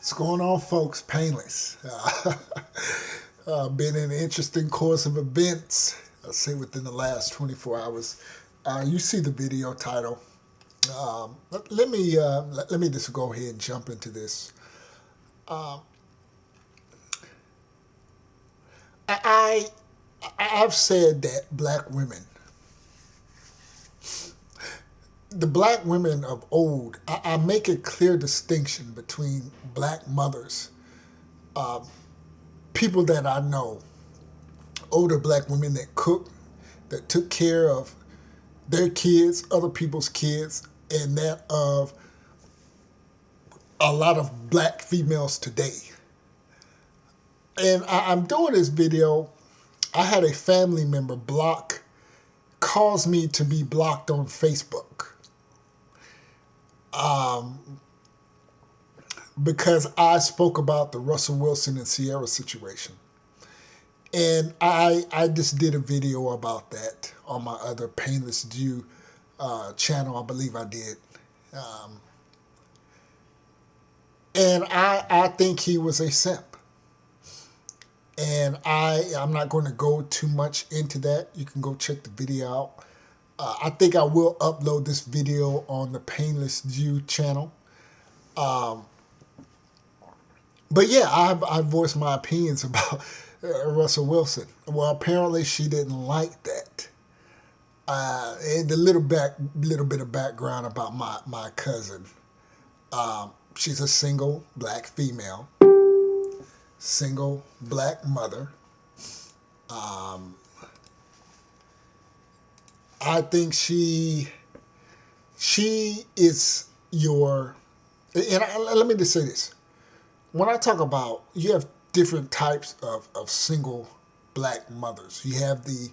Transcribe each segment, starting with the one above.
What's going on, folks? Painless. Been an interesting course of events, I'll say within the last 24 hours. You see the video title. Let me just go ahead and jump into this. Um, I, I've said that black women, the black women of old, I make a clear distinction between black mothers, uh, people that I know, older black women that cooked, that took care of their kids, other people's kids, and that of a lot of black females today. And I'm doing this video. I had a family member cause me to be blocked on Facebook um, because I spoke about the Russell Wilson and Sierra situation. And I just did a video about that on my other Painless View channel. I believe I did. Um, and I think he was a simp. And I'm not going to go too much into that. You can go check the video out. I think I will upload this video on the Painless View channel. Um, but yeah, I voiced my opinions about Russell Wilson. Well, apparently she didn't like that. And a little bit of background about my cousin. She's a single black female, single black mother. Um, I think she is your. And let me just say this: when I talk about, you have different types of single black mothers. You have the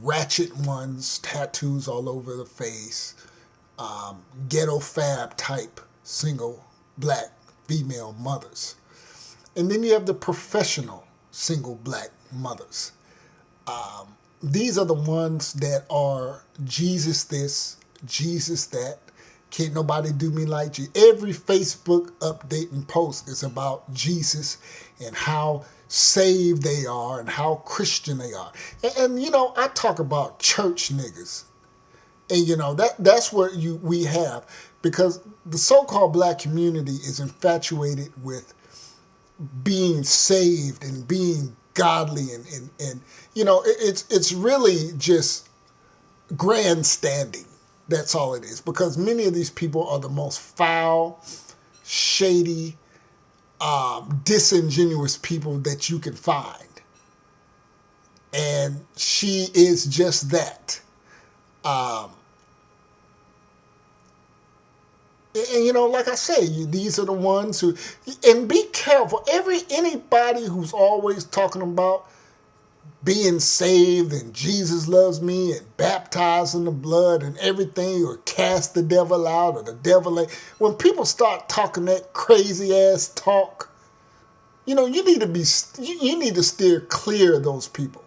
ratchet ones, tattoos all over the face, ghetto fab type single black female mothers. And then you have the professional single black mothers. These are the ones that are Jesus this, Jesus that. Can't nobody do me like you. Every Facebook update and post is about Jesus and how saved they are and how Christian they are. And you know, I talk about church niggas. And you know, that's what we have, because the so-called black community is infatuated with being saved and being godly and you know, it's really just grandstanding. That's all it is, because many of these people are the most foul, shady, disingenuous people that you can find. And she is just that. Um, and you know, like I say, these are the ones who, and be careful. Anybody who's always talking about being saved and Jesus loves me and baptized in the blood and everything, or cast the devil out or the devil ain't. When people start talking that crazy ass talk, you know, you need to steer clear of those people.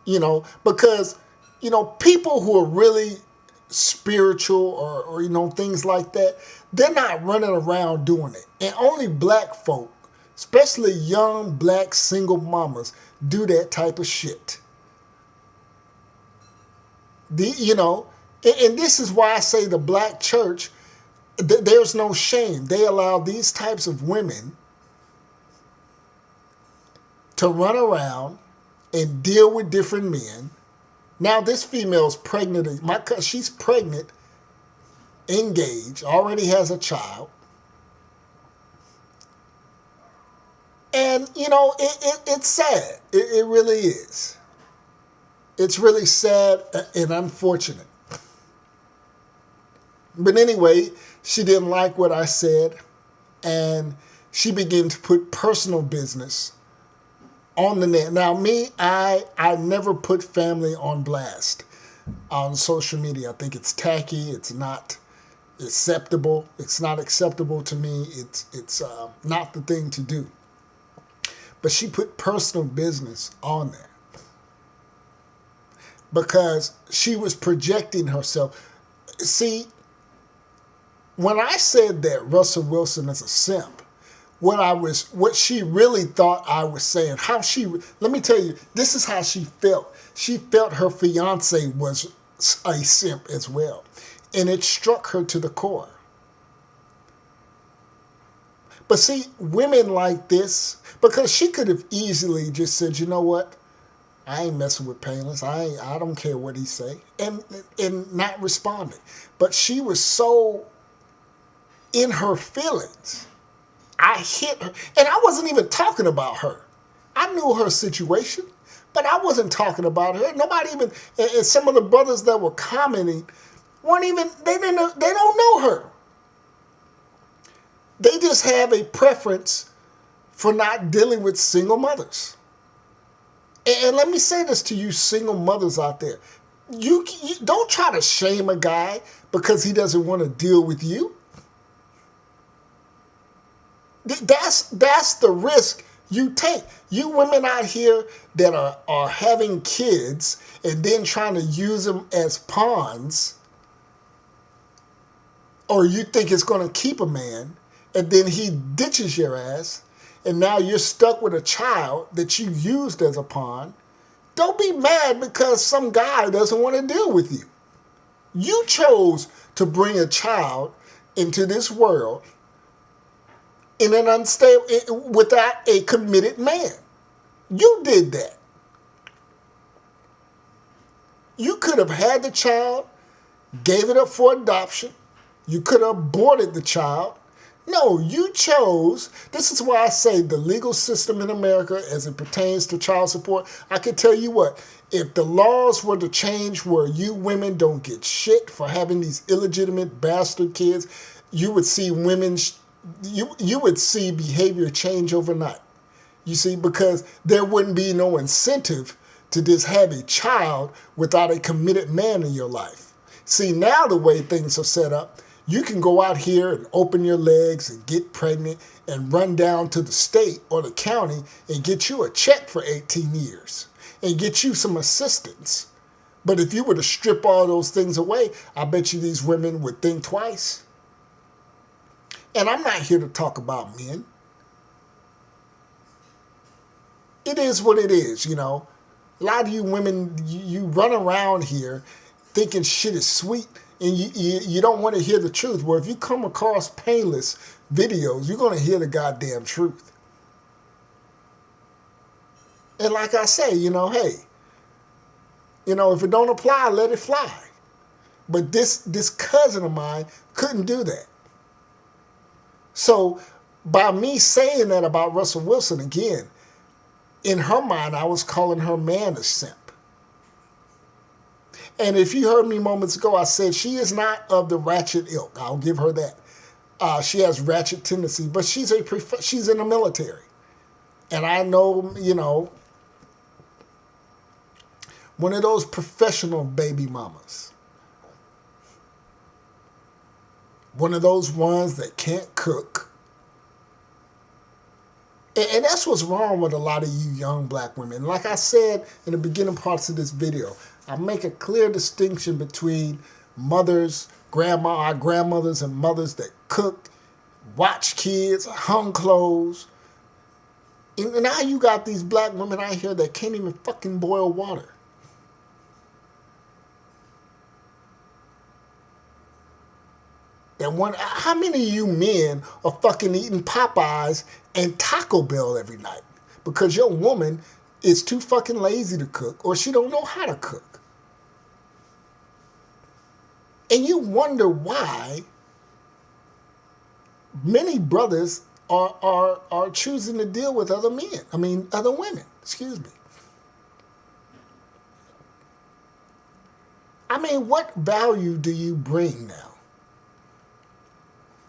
You know, because, you know, people who are really spiritual or you know, things like that, they're not running around doing it. And only black folk, especially young black single mamas, do that type of shit. You know, and this is why I say the black church, there's no shame. They allow these types of women to run around and deal with different men. Now this female's pregnant. She's pregnant, engaged, already has a child. And, you know, it's sad. It really is. It's really sad and unfortunate. But anyway, she didn't like what I said, and she began to put personal business on the net. Now, me, I never put family on blast on social media. I think it's tacky. It's not acceptable. It's not acceptable to me. It's not the thing to do. But she put personal business on there because she was projecting herself. See, When I said that Russell Wilson is a simp, what she really thought I was saying, let me tell you, this is how she felt. She felt her fiance was a simp as well. And it struck her to the core. But see, women like this, because she could have easily just said, you know what? I ain't messing with Painless. I don't care what he say. And not responding. But she was so in her feelings. I hit her. And I wasn't even talking about her. I knew her situation, but I wasn't talking about her. Nobody even, and some of the brothers that were commenting weren't even, they don't know her. They just have a preference for not dealing with single mothers. And let me say this to you single mothers out there. You don't try to shame a guy because he doesn't want to deal with you. That's the risk you take. You women out here that are having kids and then trying to use them as pawns, or you think it's going to keep a man, and then he ditches your ass, and now you're stuck with a child that you used as a pawn. Don't be mad because some guy doesn't want to deal with you. You chose to bring a child into this world in an unstable, without a committed man. You did that. You could have had the child, gave it up for adoption. You could have aborted the child. No, you chose. This is why I say the legal system in America as it pertains to child support, I can tell you what, if the laws were to change where you women don't get shit for having these illegitimate bastard kids, you would see you would see behavior change overnight. You see, because there wouldn't be no incentive to just have a child without a committed man in your life. See, now the way things are set up, you can go out here and open your legs and get pregnant and run down to the state or the county and get you a check for 18 years and get you some assistance. But if you were to strip all those things away, I bet you these women would think twice. And I'm not here to talk about men. It is what it is, you know. A lot of you women, you run around here thinking shit is sweet, and you don't want to hear the truth. Where if you come across Painless videos, you're going to hear the goddamn truth. And like I say, you know, hey, you know, if it don't apply, let it fly. But this cousin of mine couldn't do that. So by me saying that about Russell Wilson, again, in her mind, I was calling her man a simp. And if you heard me moments ago, I said she is not of the ratchet ilk. I'll give her that. She has ratchet tendency, but she's in the military. And I know, you know, one of those professional baby mamas. One of those ones that can't cook. And that's what's wrong with a lot of you young black women. Like I said in the beginning parts of this video, I make a clear distinction between mothers, our grandmothers and mothers that cook, watch kids, hung clothes. And now you got these black women out here that can't even fucking boil water. And how many of you men are fucking eating Popeyes and Taco Bell every night? Because your woman is too fucking lazy to cook, or she don't know how to cook. And you wonder why many brothers are choosing to deal with other women, excuse me. I mean, what value do you bring now?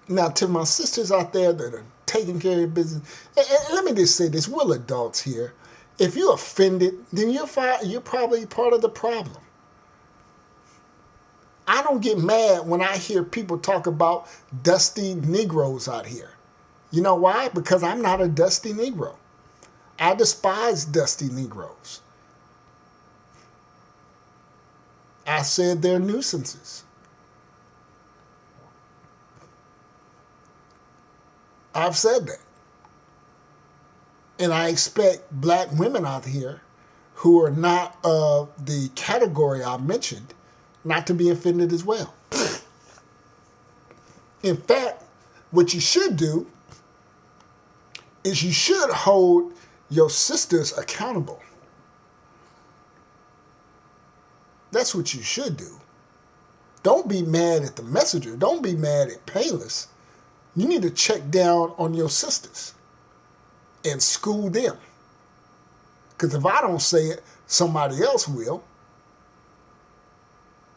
Now, to my sisters out there that are taking care of your business, and let me just say this, we're adults here. If you're offended, then you're probably part of the problem. I don't get mad when I hear people talk about dusty Negroes out here. You know why? Because I'm not a dusty Negro. I despise dusty Negroes. I said they're nuisances. I've said that. And I expect black women out here who are not of the category I mentioned not to be offended as well. In fact, what you should do is you should hold your sisters accountable. That's what you should do. Don't be mad at the messenger. Don't be mad at Payless. You need to check down on your sisters and school them. Because if I don't say it, somebody else will.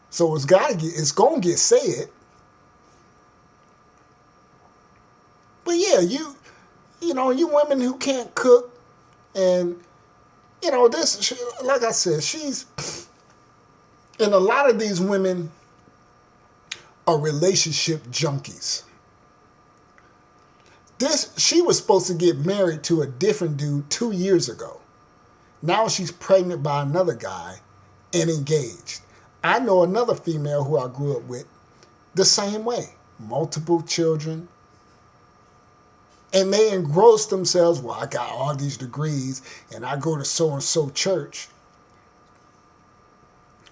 So it's going to get said. But yeah, you women who can't cook, and this, like I said, and a lot of these women are relationship junkies. She was supposed to get married to a different dude 2 years ago. Now she's pregnant by another guy and engaged. I know another female who I grew up with the same way. Multiple children. And they engross themselves, well, I got all these degrees and I go to so-and-so church,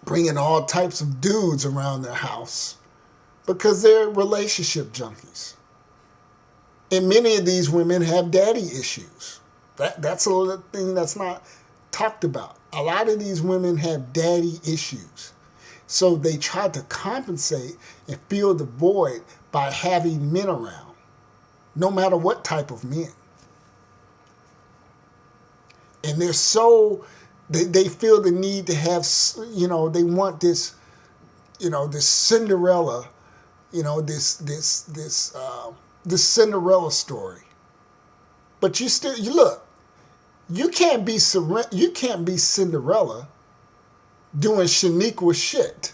bringing all types of dudes around their house because they're relationship junkies. And many of these women have daddy issues. That's a little thing that's not talked about. A lot of these women have daddy issues. So they try to compensate and fill the void by having men around, no matter what type of men. And they're they feel the need to have, they want this, this Cinderella, this Cinderella story. But you look, you can't be Cinderella doing Shaniqua shit.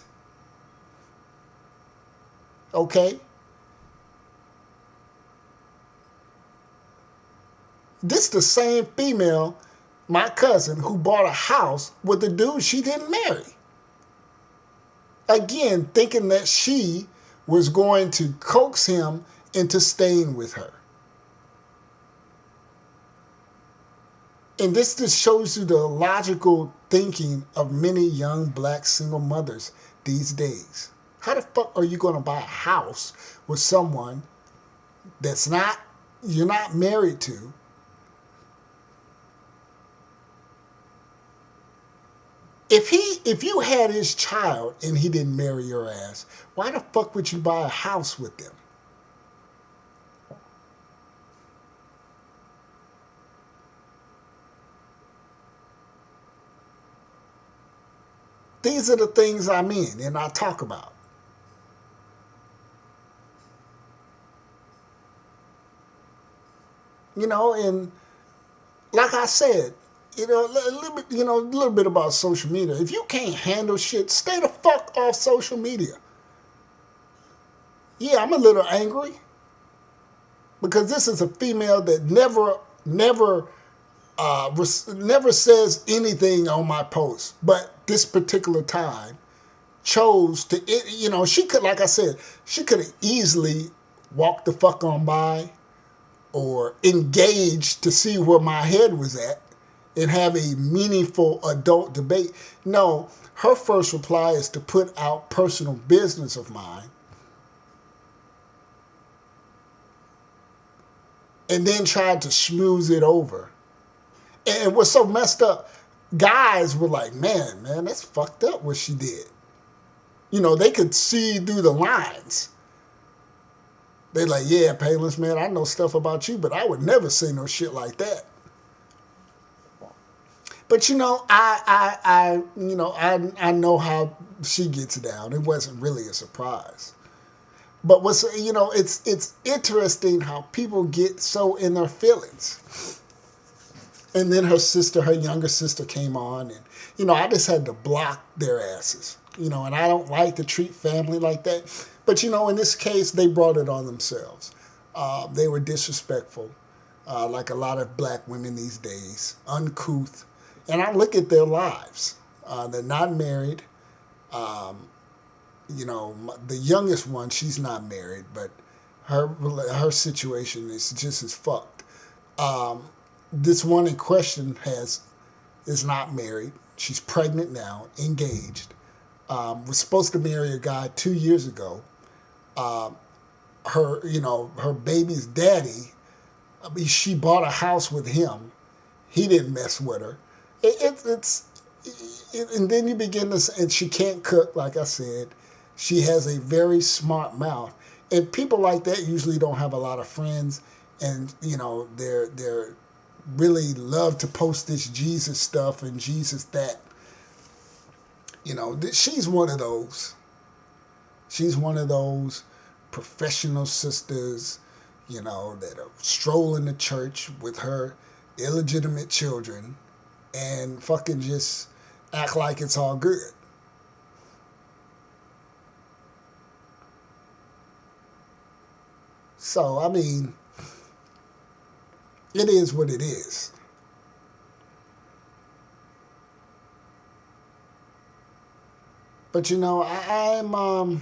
Okay? This the same female, my cousin, who bought a house with a dude she didn't marry. Again, thinking that she was going to coax him into staying with her. And this just shows you the logical thinking of many young black single mothers these days. How the fuck are you going to buy a house with someone you're not married to? If you had his child and he didn't marry your ass, why the fuck would you buy a house with them? These are the things I mean and I talk about. And like I said, a little bit about social media. If you can't handle shit, stay the fuck off social media. Yeah, I'm a little angry because this is a female that never says anything on my post, but this particular time chose to, she could, like I said, she could have easily walked the fuck on by or engaged to see where my head was at and have a meaningful adult debate. No, her first reply is to put out personal business of mine and then tried to schmooze it over. And what's so messed up, guys were like, man, that's fucked up what she did. They could see through the lines. They like, yeah, Payless, man, I know stuff about you, but I would never say no shit like that. But I know how she gets down. It wasn't really a surprise. But it's interesting how people get so in their feelings. And then her younger sister came on, and I just had to block their asses. And I don't like to treat family like that. But in this case, they brought it on themselves. They were disrespectful, like a lot of black women these days, uncouth. And I look at their lives. They're not married. The youngest one, she's not married, but her situation is just as fucked. This one in question is not married. She's pregnant now, engaged. Was supposed to marry a guy 2 years ago. Her baby's daddy. I mean, she bought a house with him. He didn't mess with her. And then you begin to, and she can't cook, like I said. She has a very smart mouth, and people like that usually don't have a lot of friends, and they're really love to post this Jesus stuff and Jesus that. She's one of those. She's one of those professional sisters, that are strolling the church with her illegitimate children and fucking just act like it's all good. So, I mean, it is what it is. But I'm a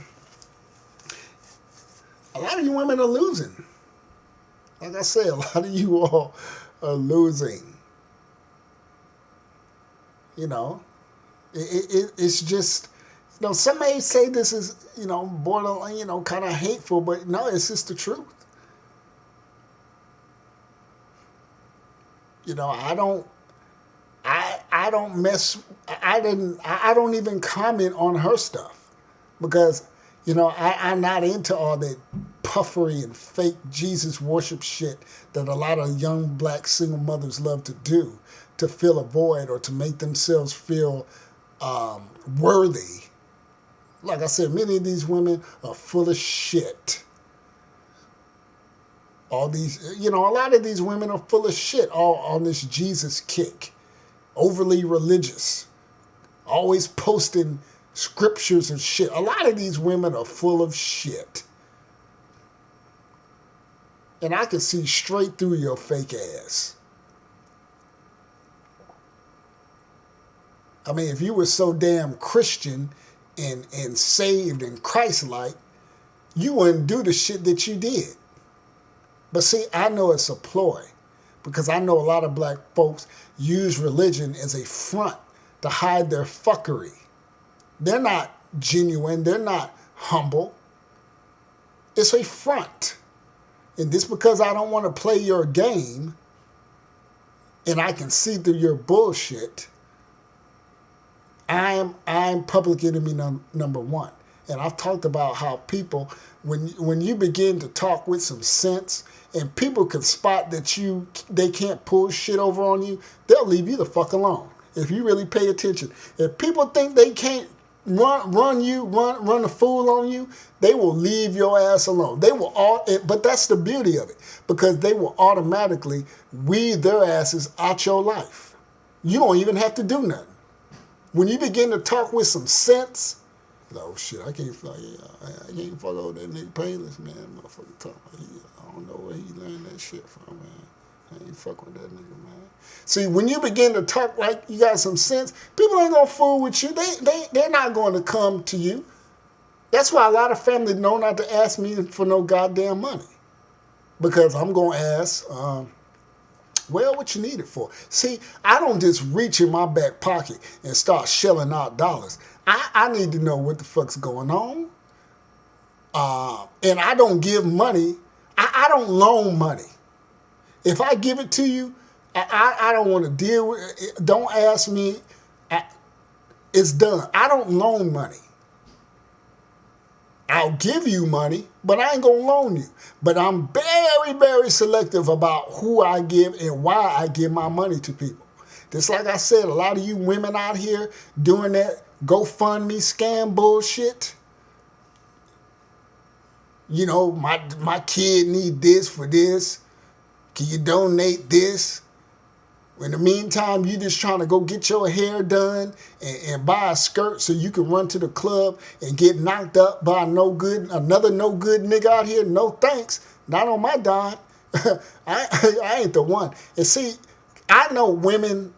lot of you women are losing. Like I said, a lot of you all are losing. It's just, some may say this is, borderline, kind of hateful, but no, it's just the truth. I don't even comment on her stuff because, I'm not into all that puffery and fake Jesus worship shit that a lot of young black single mothers love to do to fill a void or to make themselves feel worthy. Like I said, many of these women are full of shit. All these, a lot of these women are full of shit all on this Jesus kick. Overly religious. Always posting scriptures and shit. A lot of these women are full of shit. And I can see straight through your fake ass. I mean, if you were so damn Christian and saved and Christ-like, you wouldn't do the shit that you did. But see, I know it's a ploy because I know a lot of black folks use religion as a front to hide their fuckery. They're not genuine. They're not humble. It's a front. And just because I don't want to play your game and I can see through your bullshit, I'm public enemy number one. And I've talked about how people, when you begin to talk with some sense and people can spot that they can't pull shit over on you, they'll leave you the fuck alone. If you really pay attention. If people think they can't run a fool on you, they will leave your ass alone. They will but that's the beauty of it, because they will automatically weed their asses out your life. You don't even have to do nothing. When you begin to talk with some sense, oh shit, I can't fuck over that nigga Painless, man. Motherfucker talk. I don't know where he learned that shit from, man. I ain't fuck with that nigga, man. See, when you begin to talk like you got some sense, people ain't gonna fool with you. They're not going to come to you. That's why a lot of families know not to ask me for no goddamn money, because I'm gonna ask, what you need it for? See, I don't just reach in my back pocket and start shelling out dollars. I need to know what the fuck's going on. And I don't give money. I don't loan money. If I give it to you, I don't want to deal with it. Don't ask me. It's done. I don't loan money. I'll give you money, but I ain't going to loan you. But I'm very, very selective about who I give and why I give my money to people. Just like I said, a lot of you women out here doing that GoFundMe scam bullshit. My kid need this for this. Can you donate this? In the meantime, you just trying to go get your hair done and buy a skirt so you can run to the club and get knocked up by another no good nigga out here. No thanks. Not on my dime. I ain't the one. And see, I know women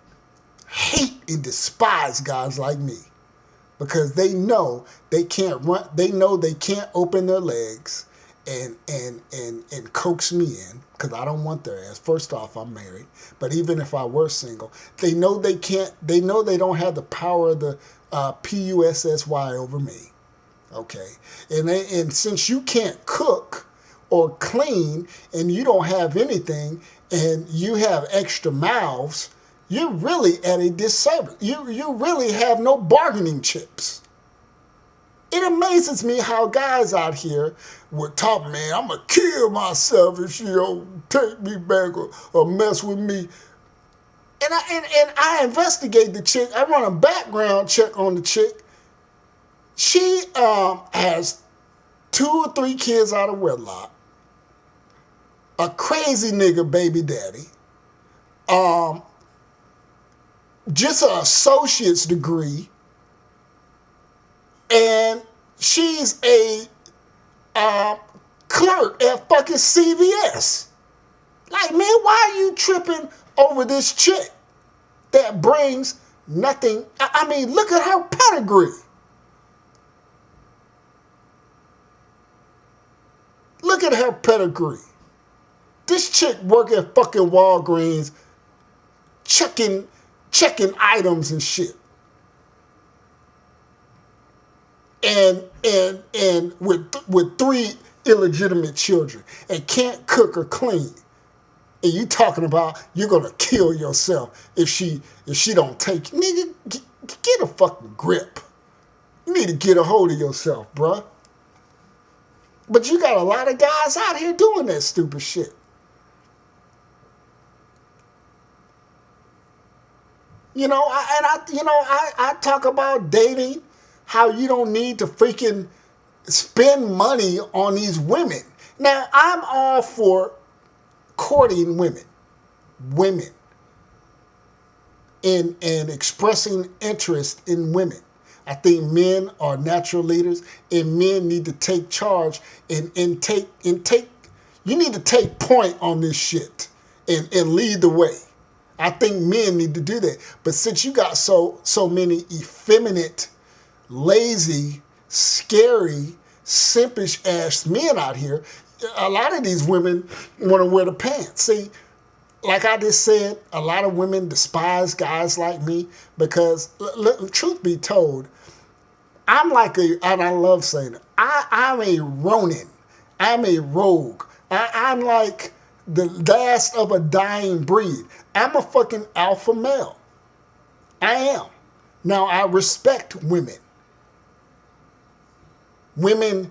hate and despise guys like me because they know they can't run. They know they can't open their legs and coax me in, because I don't want their ass. First off, I'm married, but even if I were single, they know they can't. They know they don't have the power of the PUSSY over me. Okay, and since you can't cook or clean, and you don't have anything, and you have extra mouths, you're really at a disservice. You really have no bargaining chips. It amazes me how guys out here would talk, man, I'm going to kill myself if she don't take me back or mess with me. And I investigate the chick. I run a background check on the chick. She has 2 or 3 kids out of wedlock, a crazy nigga baby daddy, just an associate's degree, and she's a clerk at fucking CVS. Like, man, why are you tripping over this chick that brings nothing? I mean, look at her pedigree. Look at her pedigree. This chick work at fucking Walgreens checking items and shit. And with 3 illegitimate children and can't cook or clean. And you talking about you're gonna kill yourself if she don't take you. Nigga, get a fucking grip. You need to get a hold of yourself, bruh. But you got a lot of guys out here doing that stupid shit. You know, I talk about dating, how you don't need to freaking spend money on these women. Now, I'm all for courting women, and expressing interest in women. I think men are natural leaders, and men need to take charge and take. You need to take point on this shit and lead the way. I think men need to do that. But since you got so many effeminate, lazy, scary, simpish ass men out here, a lot of these women want to wear the pants. See, like I just said, a lot of women despise guys like me because, truth be told, I'm like and I love saying it, I'm a Ronin. I'm a rogue. I'm like the last of a dying breed. I'm a fucking alpha male. I am. Now, I respect women. Women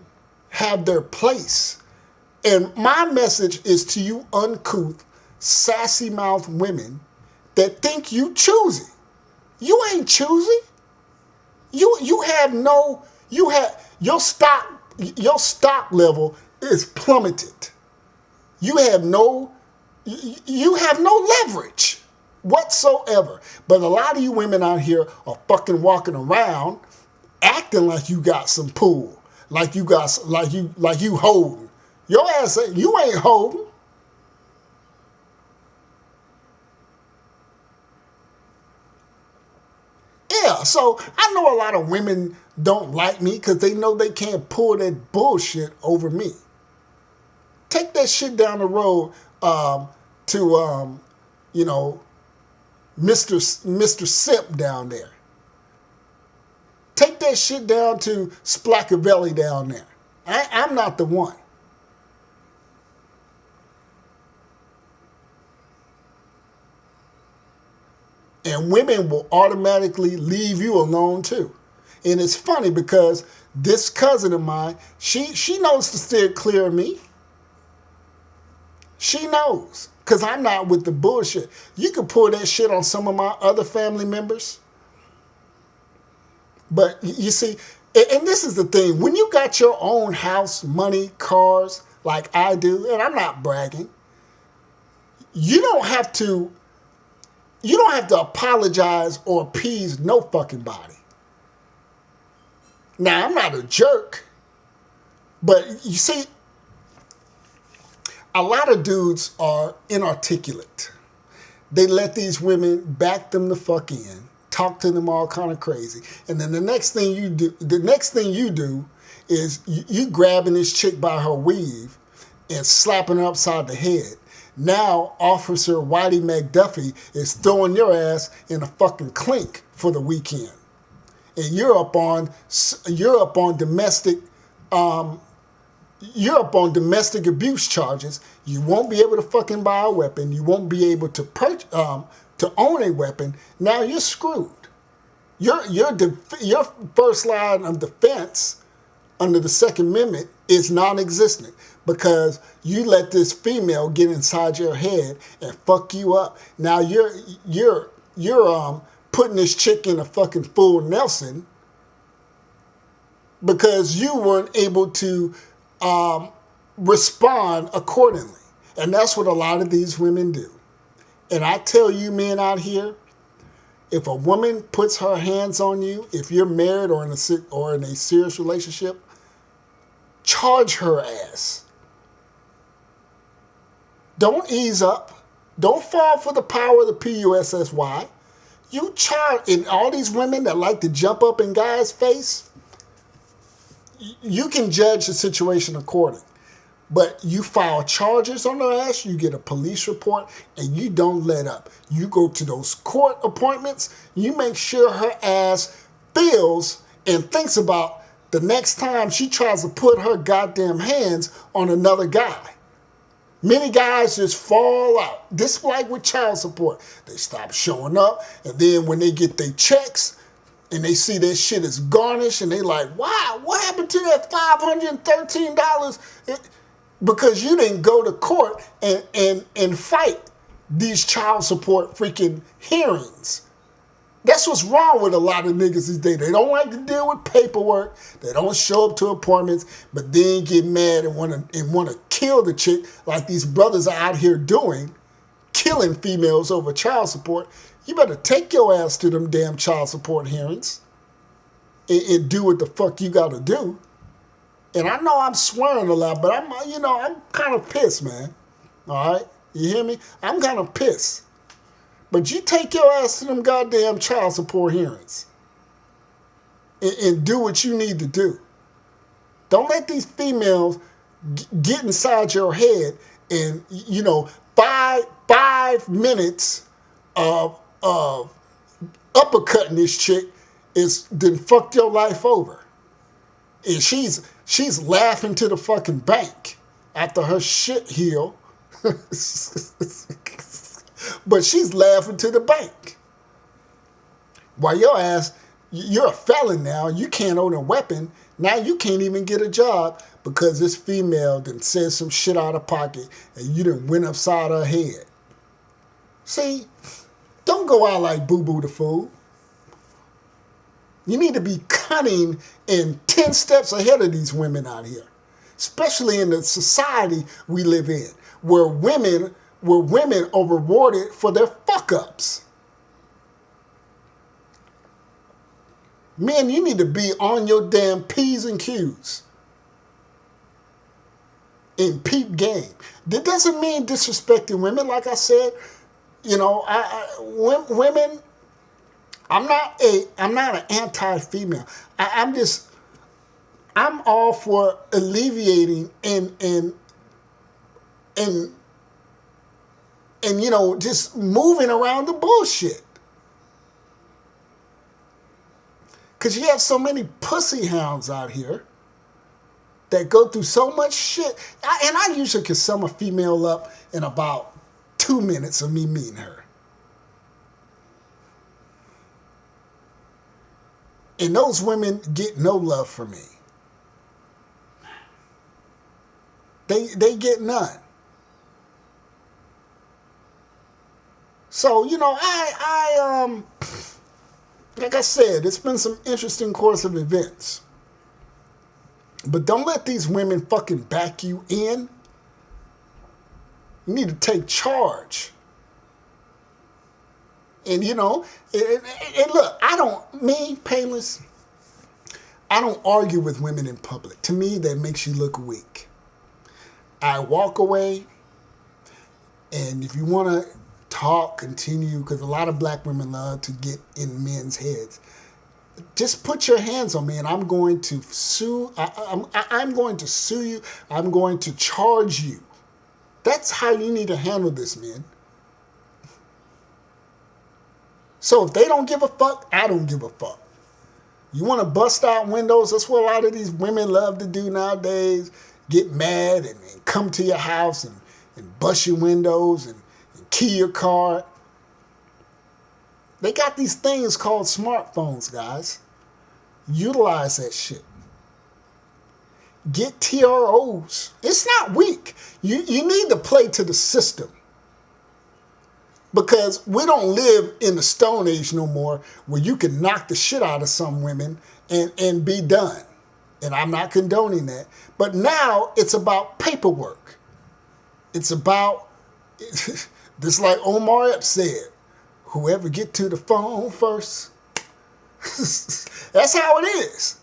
have their place. And my message is to you uncouth, sassy mouthed women that think you choosy. You ain't choosy. Your stock level is plummeted. You have no leverage whatsoever. But a lot of you women out here are fucking walking around acting like you got some pull, like you holding. Your ass, you ain't holding. Yeah, so I know a lot of women don't like me because they know they can't pull that bullshit over me. Take that shit down the road to Mr. Simp down there. Take that shit down to Splackavelli down there. I'm not the one. And women will automatically leave you alone too. And it's funny because this cousin of mine, she knows to steer clear of me. She knows. Because I'm not with the bullshit. You can pull that shit on some of my other family members. But you see, and this is the thing. When you got your own house, money, cars, like I do, and I'm not bragging, you don't have to apologize or appease no fucking body. Now, I'm not a jerk, but you see, a lot of dudes are inarticulate. They let these women back them the fuck in talk to them all kind of crazy. And then the next thing you do is you grabbing this chick by her weave and slapping her upside the head. Now Officer Whitey McDuffie is throwing your ass in a fucking clink for the weekend. And you're up on domestic abuse charges. You won't be able to fucking buy a weapon. You won't be able to own a weapon. Now you're screwed. Your first line of defense under the Second Amendment is non-existent because you let this female get inside your head and fuck you up. Now you're putting this chick in a fucking full Nelson because you weren't able to respond accordingly. And that's what a lot of these women do. And I tell you men out here, if a woman puts her hands on you, if you're married or in a serious relationship, charge her ass. Don't ease up. Don't fall for the power of the PUSSY. You charge, and all these women that like to jump up in guys' face, you can judge the situation accordingly. But you file charges on her ass, you get a police report, and you don't let up. You go to those court appointments, you make sure her ass feels and thinks about the next time she tries to put her goddamn hands on another guy. Many guys just fall out. This is like with child support. They stop showing up, and then when they get their checks, and they see that shit is garnished, and they like, wow, what happened to that $513? Because you didn't go to court and fight these child support freaking hearings. That's what's wrong with a lot of niggas these days. They don't like to deal with paperwork. They don't show up to appointments, but then get mad and want to kill the chick like these brothers are out here doing, killing females over child support. You better take your ass to them damn child support hearings and do what the fuck you got to do. And I know I'm swearing a lot, but I'm kind of pissed, man. All right? You hear me? I'm kind of pissed. But you take your ass to them goddamn child support hearings and do what you need to do. Don't let these females get inside your head and, 5 minutes of uppercutting this chick is then fucked your life over. And she's laughing to the fucking bank after her shit heal. But she's laughing to the bank. While your ass, you're a felon now. You can't own a weapon. Now you can't even get a job because this female done said some shit out of pocket and you done went upside her head. See, don't go out like Boo Boo the Fool. You need to be cunning and 10 steps ahead of these women out here, especially in the society we live in, where women are rewarded for their fuck-ups. Men, you need to be on your damn P's and Q's in peep game. That doesn't mean disrespecting women. Like I said, women, I'm not an anti-female. I'm all for alleviating and just moving around the bullshit. Because you have so many pussy hounds out here that go through so much shit. I usually can sum a female up in about 2 minutes of me meeting her. And those women get no love from me. They get none. So, like I said, it's been some interesting course of events. But don't let these women fucking back you in. You need to take charge. And, look, Painless, I don't argue with women in public. To me, that makes you look weak. I walk away, and if you want to talk, continue, because a lot of black women love to get in men's heads. Just put your hands on me, and I'm going to sue. I'm going to sue you. I'm going to charge you. That's how you need to handle this, men. So if they don't give a fuck, I don't give a fuck. You want to bust out windows? That's what a lot of these women love to do nowadays. Get mad and come to your house and bust your windows and key your car. They got these things called smartphones, guys. Utilize that shit. Get TROs. It's not weak. You need to play to the system. Because we don't live in the Stone Age no more where you can knock the shit out of some women and be done. And I'm not condoning that. But now it's about paperwork. It's about, just like Omar Epps said, whoever get to the phone first. That's how it is.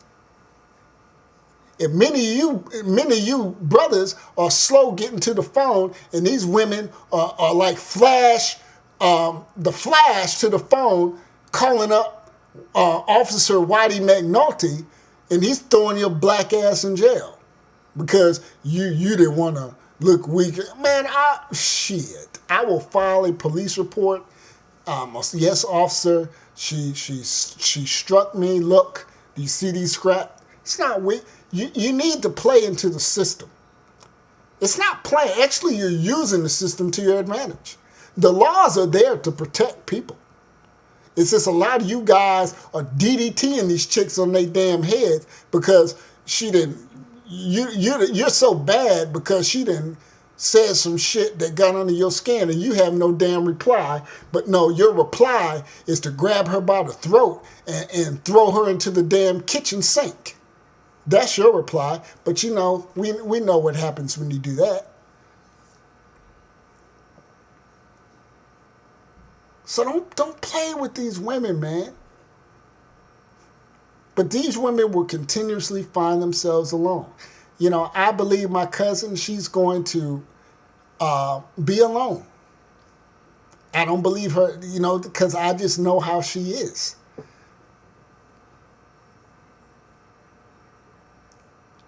If many of you brothers are slow getting to the phone, and these women are like the flash to the phone, calling up Officer Whitey McNulty, and he's throwing your black ass in jail because you didn't want to look weak. Man, I will file a police report. Yes, officer, she struck me. Look, do you see these scraps? It's not weak. You need to play into the system. It's not playing. Actually, you're using the system to your advantage. The laws are there to protect people. It's just a lot of you guys are DDTing these chicks on their damn heads because she didn't. You're so bad because she didn't said some shit that got under your skin and you have no damn reply. But no, your reply is to grab her by the throat and throw her into the damn kitchen sink. That's your reply. But you know, we know what happens when you do that. So don't play with these women, man. But these women will continuously find themselves alone. You know, I believe my cousin, she's going to be alone. I don't believe her, you know, because I just know how she is.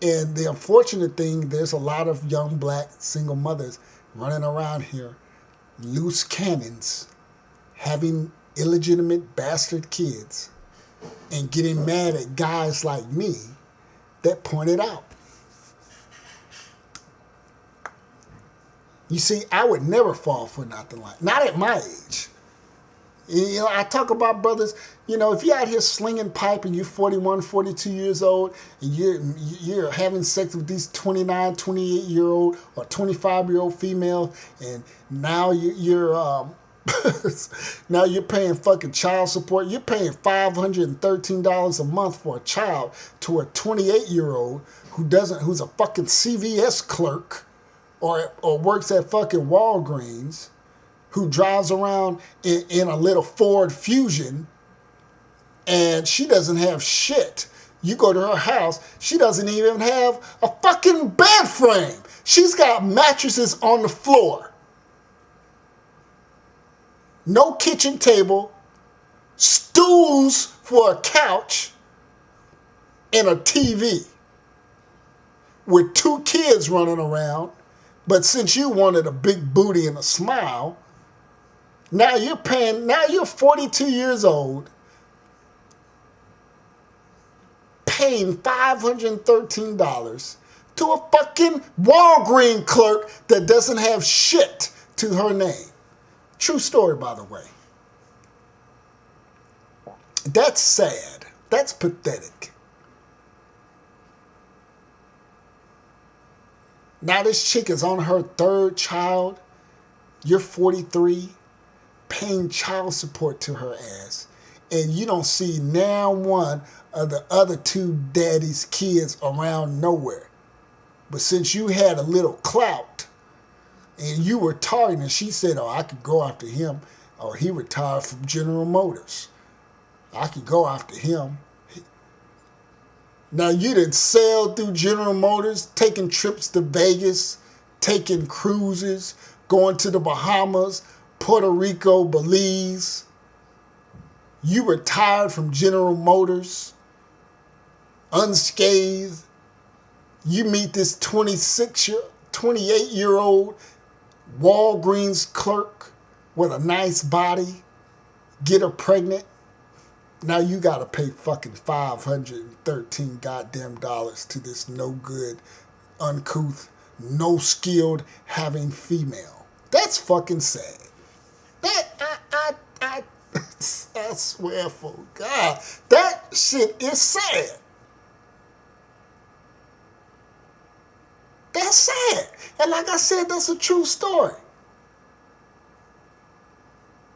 And the unfortunate thing, there's a lot of young black single mothers running around here, loose cannons, having illegitimate bastard kids, and getting mad at guys like me that point it out. You see, I would never fall for nothing like that. Not at my age. You know, I talk about brothers, you know, if you're out here slinging pipe and you're 41, 42 years old and you're having sex with these 29, 28-year-old or 25-year-old females, and now you're now you're paying fucking child support. You're paying $513 a month for a child to a 28-year-old who's a fucking CVS clerk or works at fucking Walgreens, who drives around in a little Ford Fusion, and she doesn't have shit. You go to her house, she doesn't even have a fucking bed frame. She's got mattresses on the floor. No kitchen table, stools for a couch, and a TV with 2 kids running around. But since you wanted a big booty and a smile, now you're 42 years old, paying $513 to a fucking Walgreens clerk that doesn't have shit to her name. True story, by the way. That's sad. That's pathetic. Now this chick is on her 3rd child. You're 43, paying child support to her ass. And you don't see now one of the other 2 daddy's kids around nowhere. But since you had a little clout, and you were targeting, and she said, oh, I could go after him. Oh, he retired from General Motors. I could go after him. Now, you didn't sail through General Motors, taking trips to Vegas, taking cruises, going to the Bahamas, Puerto Rico, Belize. You retired from General Motors, unscathed. You meet this 28-year-old Walgreens clerk with a nice body, get her pregnant. Now you got to pay fucking $513 goddamn dollars to this no good, uncouth, no skilled having female. That's fucking sad. I swear for God, that shit is sad. That's sad. And like I said, that's a true story.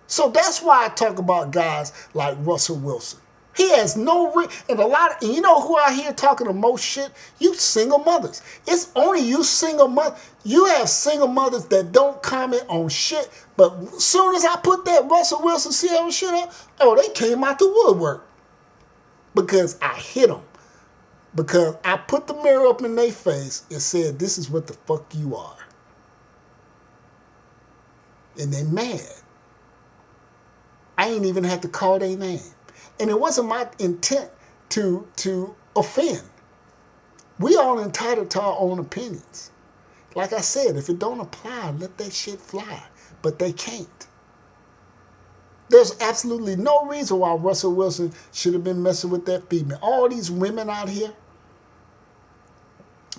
So that's why I talk about guys like Russell Wilson. He has no and and you know who I hear talking the most shit? You single mothers. It's only you single mothers. You have single mothers that don't comment on shit, but as soon as I put that Russell Wilson Sierra shit up, oh, they came out the woodwork. Because I hit them. Because I put the mirror up in their face and said, this is what the fuck you are. And they mad. I ain't even had to call their name. And it wasn't my intent to offend. We all entitled to our own opinions. Like I said, if it don't apply, let that shit fly. But they can't. There's absolutely no reason why Russell Wilson should have been messing with that female. All these women out here.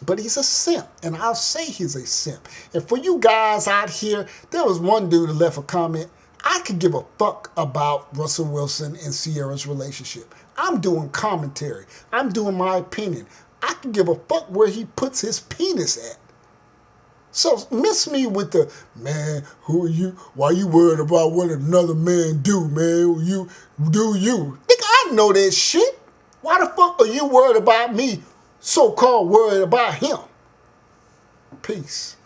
But he's a simp, and I'll say he's a simp. And for you guys out here, there was one dude that left a comment. I could give a fuck about Russell Wilson and Sierra's relationship. I'm doing commentary. I'm doing my opinion. I can give a fuck where he puts his penis at. So miss me with the, man, who are you? Why you worried about what another man do, man? You do you. Nigga, I know that shit. Why the fuck are you worried about me, so-called worried about him? Peace.